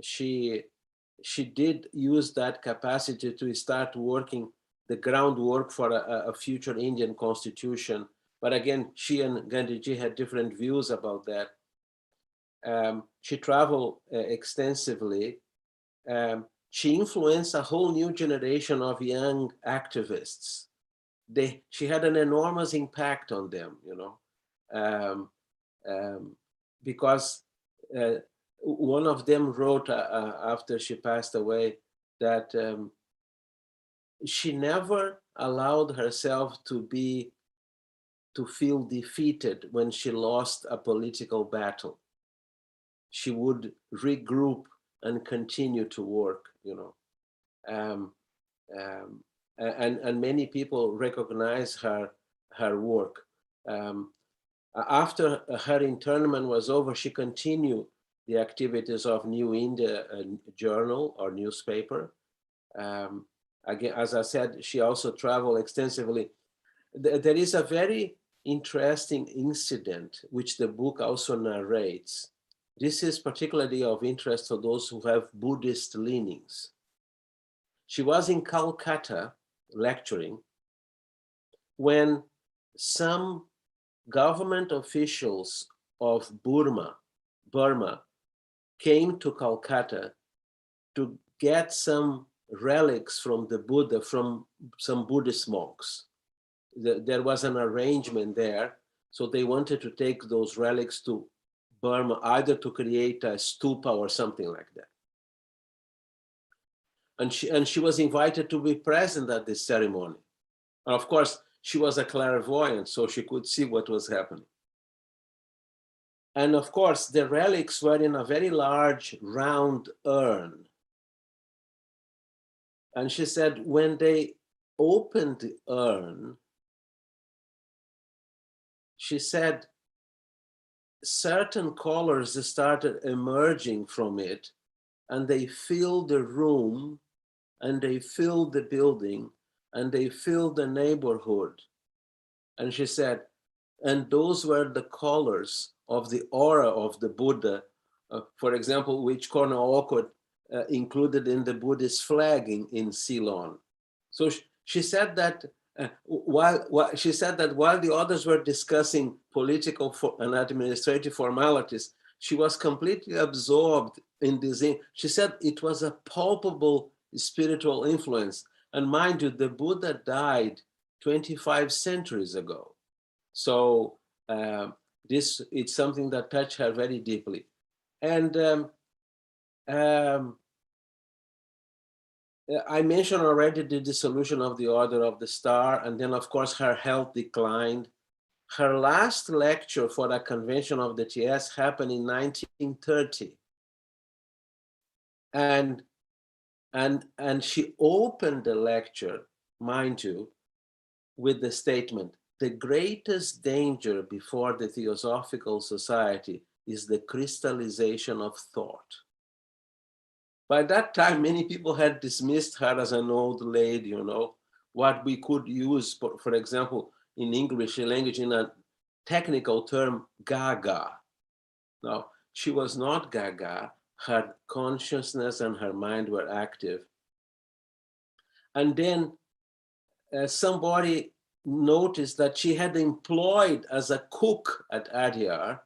she did use that capacity to start working the groundwork for a future Indian constitution. But again, she and Gandhi ji had different views about that. She traveled extensively. She influenced a whole new generation of young activists. She had an enormous impact on them, you know, because one of them wrote after she passed away that she never allowed herself to feel defeated when she lost a political battle. She would regroup and continue to work, you know. And many people recognize her work. After her internment was over, she continued the activities of New India journal or newspaper. Again, as I said, she also traveled extensively. There is a very interesting incident, which the book also narrates. This is particularly of interest for those who have Buddhist leanings. She was in Calcutta lecturing when some government officials of Burma came to Calcutta to get some relics from the Buddha from some Buddhist monks. There was an arrangement there, so they wanted to take those relics to Burma, either to create a stupa or something like that. And she was invited to be present at this ceremony. And of course, she was a clairvoyant, so she could see what was happening. And of course, the relics were in a very large round urn. And she said, when they opened the urn, she said, certain colors started emerging from it, and they filled the room, and they filled the building, and they filled the neighborhood. And she said, and those were the colors of the aura of the Buddha, for example, which Corner Awkward included in the Buddhist flag in Ceylon. So she said that while the others were discussing political and administrative formalities, she was completely absorbed in this. She said it was a palpable spiritual influence. And mind you, the Buddha died 25 centuries ago. So it's something that touched her very deeply. And I mentioned already the dissolution of the Order of the Star, and then of course her health declined. Her last lecture for the convention of the TS happened in 1930. And she opened the lecture, mind you, with the statement, the greatest danger before the Theosophical Society is the crystallization of thought. By that time, many people had dismissed her as an old lady, you know, what we could use, for example, in English language in a technical term, gaga. Now, she was not gaga. Her consciousness and her mind were active. And then somebody noticed that she had employed as a cook at Adyar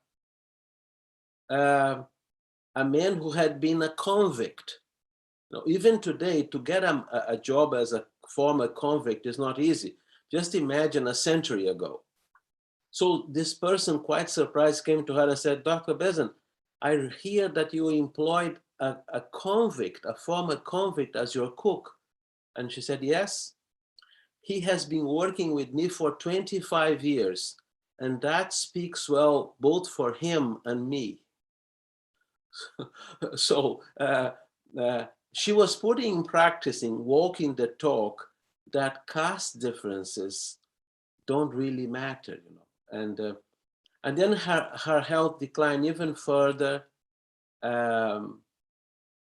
a man who had been a convict. Now, even today, to get a job as a former convict is not easy. Just imagine a century ago. So this person, quite surprised, came to her and said, Dr. Besant, I hear that you employed a convict, a former convict, as your cook. And she said, yes. He has been working with me for 25 years, and that speaks well both for him and me. So she was putting in practicing, walking the talk, that caste differences don't really matter, you know. And then her health declined even further. In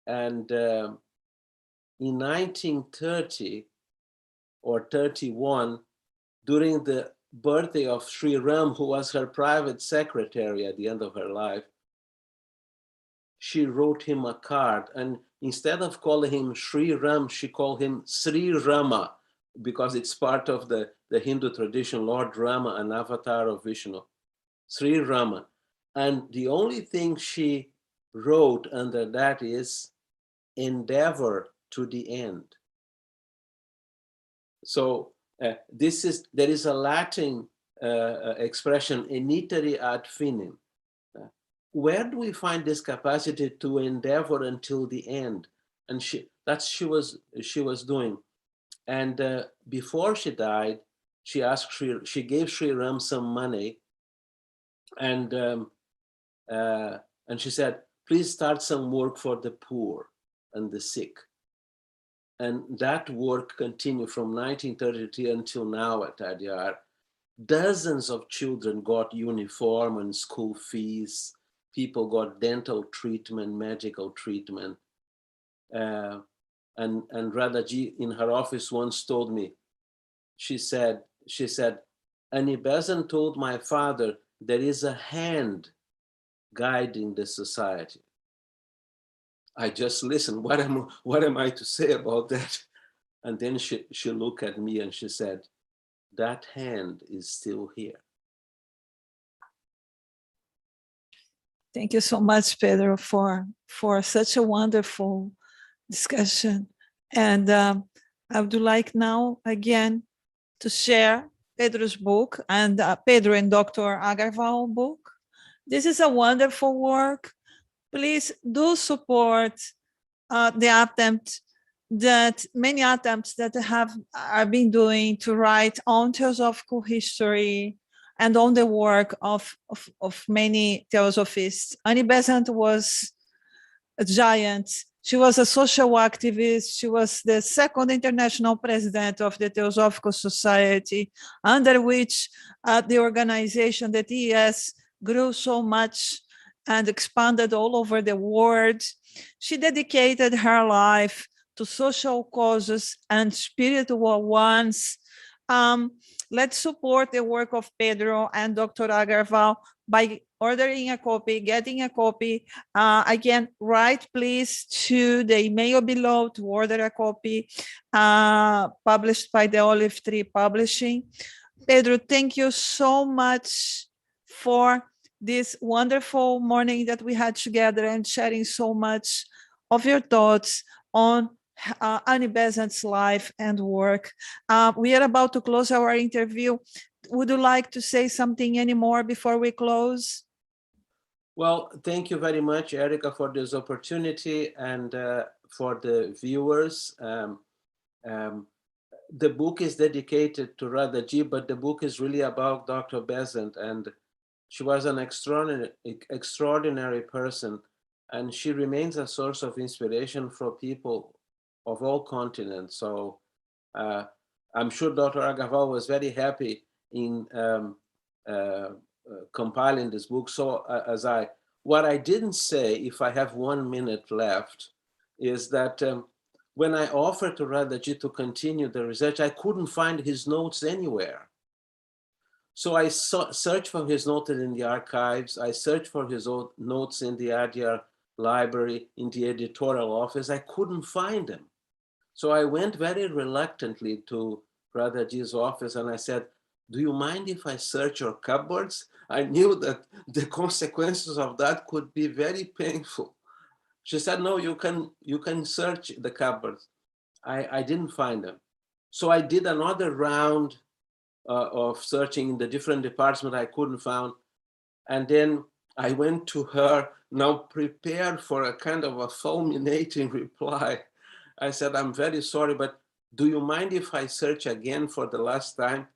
1930 or 31, during the birthday of Sri Ram, who was her private secretary at the end of her life, she wrote him a card, and instead of calling him Sri Ram, she called him Sri Rama, because it's part of the Hindu tradition, Lord Rama, an avatar of Vishnu, Sri Rama. And the only thing she wrote under that is endeavor to the end. So there is a Latin expression, initere ad finem. Where do we find this capacity to endeavor until the end? And she was doing. And before she died, she gave Sri Ram some money, and she said, please start some work for the poor and the sick. And that work continued from 1933 until now at Adyar. Dozens of children got uniform and school fees. People got dental treatment, medical treatment. And Radhaji in her office once told me, she said, Annie Besant told my father, there is a hand guiding the society. I just listened. What am I to say about that? And then she looked at me and she said, that hand is still here. Thank you so much, Pedro, for such a wonderful discussion. And I would like now again to share Pedro's book and Pedro and Dr. Agarwal book. This is a wonderful work. Please do support many attempts that are being doing to write on theosophical history and on the work of many theosophists. Annie Besant was a giant. She was a social activist. She was the second international president of the Theosophical Society, under which the organization, the TES, grew so much and expanded all over the world. She dedicated her life to social causes and spiritual ones. Let's support the work of Pedro and Dr. Agarwal by ordering a copy, getting a copy. Again, write please to the email below to order a copy, published by the Olive Tree Publishing. Pedro, thank you so much for this wonderful morning that we had together and sharing so much of your thoughts on Annie Besant's life and work. We are about to close our interview. Would you like to say something anymore before we close? Well, thank you very much, Erica, for this opportunity and for the viewers. The book is dedicated to Radhaji, but the book is really about Dr. Besant, and she was an extraordinary person, and she remains a source of inspiration for people of all continents. So I'm sure Dr. Agarwal was very happy in compiling this book. So what I didn't say, if I have 1 minute left, is that when I offered to Radhaji to continue the research, I couldn't find his notes anywhere. So I searched for his notes in the archives. I searched for his notes in the Adyar library, in the editorial office. I couldn't find them. So I went very reluctantly to Radhaji's office and I said, do you mind if I search your cupboards? I knew that the consequences of that could be very painful. She said, no, you can search the cupboards. I didn't find them. So I did another round of searching in the different departments I couldn't find. And then I went to her, now prepared for a kind of a fulminating reply. I said, I'm very sorry, but do you mind if I search again for the last time?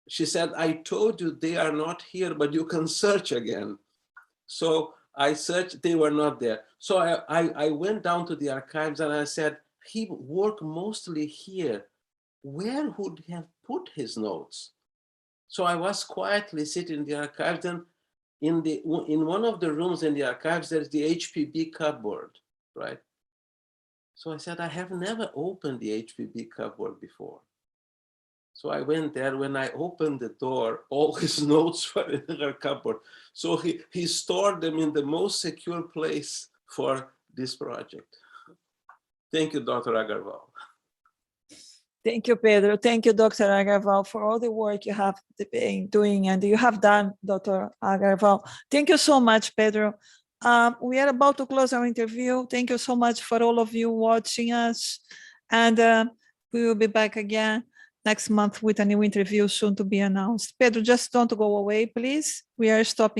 She said, I told you they are not here, but you can search again. So I searched, they were not there. So I went down to the archives and I said, he worked mostly here. Where would he have put his notes? So I was quietly sitting in the archives, and in one of the rooms in the archives, there's the HPB cupboard, right? So I said, I have never opened the HPB cupboard before. So I went there. When I opened the door, all his notes were in her cupboard. So he stored them in the most secure place for this project. Thank you, Dr. Agarwal. Thank you, Pedro. Thank you, Dr. Agarwal, for all the work you have been doing and you have done, Dr. Agarwal. Thank you so much, Pedro. We are about to close our interview. Thank you so much for all of you watching us. And we will be back again next month with a new interview soon to be announced. Pedro, just don't go away, please. We are stopping